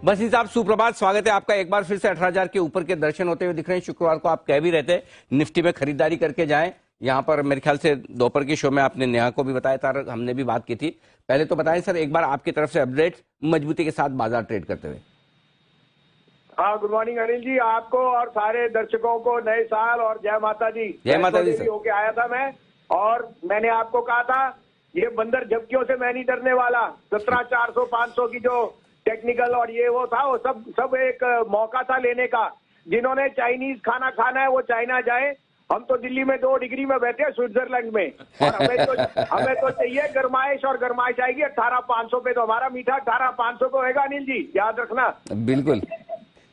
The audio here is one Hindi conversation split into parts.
बस साहब सुप्रभात, स्वागत है आपका। एक बार फिर से 18,000 के ऊपर के दर्शन होते हुए दिख रहे हैं। शुक्रवार को आप कह भी रहते निफ्टी में खरीदारी करके जाएं। यहाँ पर मेरे ख्याल से दोपहर के शो में आपने नेहा को भी बताया था, हमने भी बात की थी। पहले तो बताएं सर एक बार आपकी तरफ से अपडेट मजबूती के साथ बाजार ट्रेड करते हुए। हाँ, गुड मॉर्निंग अनिल जी, आपको और सारे दर्शकों को नए साल और जय माता दी। जय माता दी सर। होके आया था मैं, और मैंने आपको कहा था ये बंदर झपकियों से मैं नहीं डरने वाला। 17,400 500 की जो टेक्निकल और ये वो था, वो सब एक मौका था लेने का। जिन्होंने चाइनीज खाना खाना है वो चाइना जाए। हम तो दिल्ली में 2 डिग्री में बैठे हैं, स्विट्जरलैंड में, और हमें तो चाहिए गरमाइश, और गरमाइश आएगी 18,500 पे। तो हमारा मीठा 18,500 को होगा अनिल जी, याद रखना। बिल्कुल,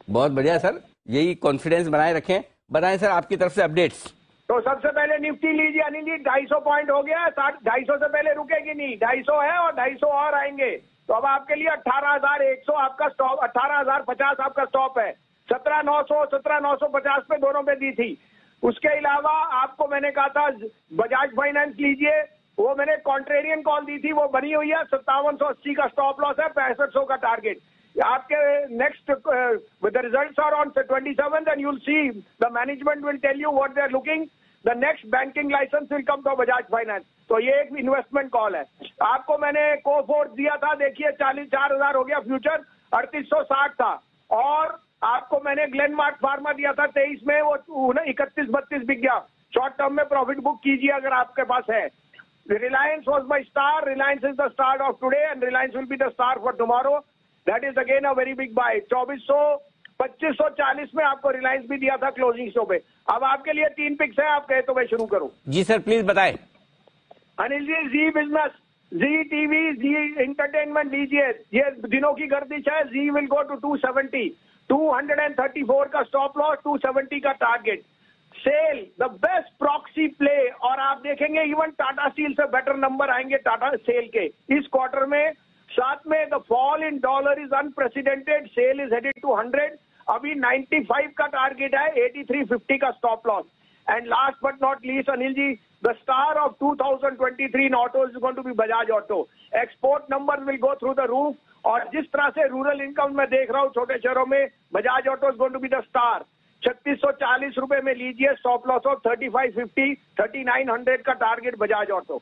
बहुत बढ़िया सर, यही कॉन्फिडेंस बनाए रखें। बताएं सर आपकी तरफ से अपडेट्स। तो सबसे पहले निफ्टी लीजिए अनिल जी, 250 पॉइंट हो गया। 250 से पहले रुकेगी नहीं, 250 है और 250 और आएंगे। तो अब आपके लिए 18,100 आपका स्टॉप, 18,050 आपका स्टॉप है। 17,900 17,950 पे दोनों पे दी थी। उसके अलावा आपको मैंने कहा था बजाज फाइनेंस लीजिए, वो मैंने कॉन्ट्रेरियन कॉल दी थी, वो बनी हुई है। 5780 का स्टॉप लॉस है, 6500 का टारगेट। आपके next with the results are on 27th and you'll see the management will tell you what they are looking. The next banking license will come to Bajaj Finance. तो ये एक इन्वेस्टमेंट कॉल है। आपको मैंने कोफोर्स दिया था, देखिए 44,000 हो गया, फ्यूचर 3860 था। और आपको मैंने ग्लेनमार्क फार्मा दिया था 23 में, वो 31-32 बिक गया। शॉर्ट टर्म में प्रॉफिट बुक कीजिए अगर आपके पास है। Reliance was my star, Reliance is the star of today and Reliance will be the star for tomorrow. That is again a very big buy. 2540 में आपको रिलायंस भी दिया था क्लोजिंग शो पे। अब आपके लिए 3 पिक्स है, आप कहे तो मैं शुरू करूं। जी सर प्लीज बताएं। अनिल जी, जी बिजनेस, जी टीवी, जी इंटरटेनमेंट लीजिए। ये दिनों की गर्दिश है। जी विल गो टू 270, 234 का स्टॉप लॉस, 270 का target. SAIL the best proxy play, और आप देखेंगे इवन टाटा स्टील से बेटर नंबर आएंगे टाटा सेल के इस क्वार्टर में। साथ में the fall in dollar is unprecedented, SAIL is headed to 100। अभी 95 का टारगेट है, 8350 का stop loss. And last but not least Anil ji, the star of 2023 in auto is going to be Bajaj Auto. Export number will go through the roof, और जिस तरह से रूरल इनकम में देख रहा हूं छोटे शहरों में, Bajaj Auto is going to be the star. 3640 रुपए में लीजिए, स्टॉप लॉस ऑफ 3550, 3900 का टारगेट बजाज ऑटो।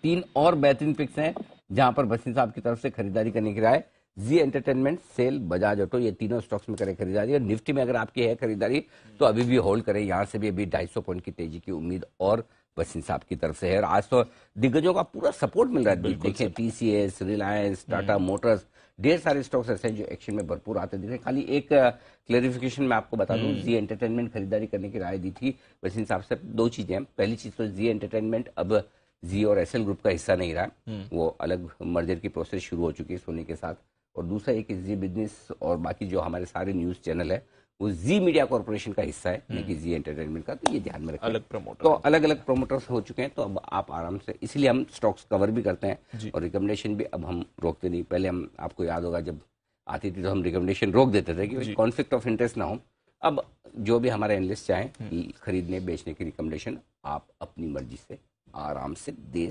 3 और बेहतरीन पिक्स हैं जहां पर बसिन साहब की तरफ से खरीदारी करने की राय। जी एंटरटेनमेंट, सेल, बजाज ऑटो, ये तीनों स्टॉक्स में करें खरीदारी। और निफ्टी में अगर आपकी है खरीदारी तो अभी भी होल्ड करें। यहां से भी अभी 250 पॉइंट की तेजी की उम्मीद और बसिन साहब की तरफ से है। और आज तो दिग्गजों का पूरा सपोर्ट मिल रहा है। देखें टीसीएस, रिलायंस, टाटा मोटर्स, ढेर सारे स्टॉक्स ऐसे हैं जो एक्शन में भरपूर आते दिख रहे हैं। खाली एक क्लेरिफिकेशन मैं आपको बता दूं, जी एंटरटेनमेंट खरीदारी करने की राय दी थी बसिन साहब से। 2 चीजें हैं। पहली चीज तो जी एंटरटेनमेंट अब जी और एसएल ग्रुप का हिस्सा नहीं रहा, वो अलग मर्जर की प्रोसेस शुरू हो चुकी है सोनी के साथ। और दूसरा एक जी बिजनेस और बाकी जो हमारे सारे न्यूज चैनल है वो जी मीडिया कॉर्पोरेशन का हिस्सा है, नहीं कि जी एंटरटेनमेंट का। तो ये ध्यान में रखें, अलग प्रमोटर, तो अलग अलग प्रमोटर्स हो चुके हैं। तो अब आप आराम से, इसलिए हम स्टॉक्स कवर भी करते हैं और रिकमेंडेशन भी अब हम रोकते नहीं। पहले हम, आपको याद होगा जब आती थी तो हम रिकमेंडेशन रोक देते थे कि कॉन्फ्लिक्ट ऑफ इंटरेस्ट ना हो। अब जो भी हमारे एनालिस्ट चाहें खरीदने बेचने की रिकमेंडेशन आप अपनी मर्जी से आराम से दे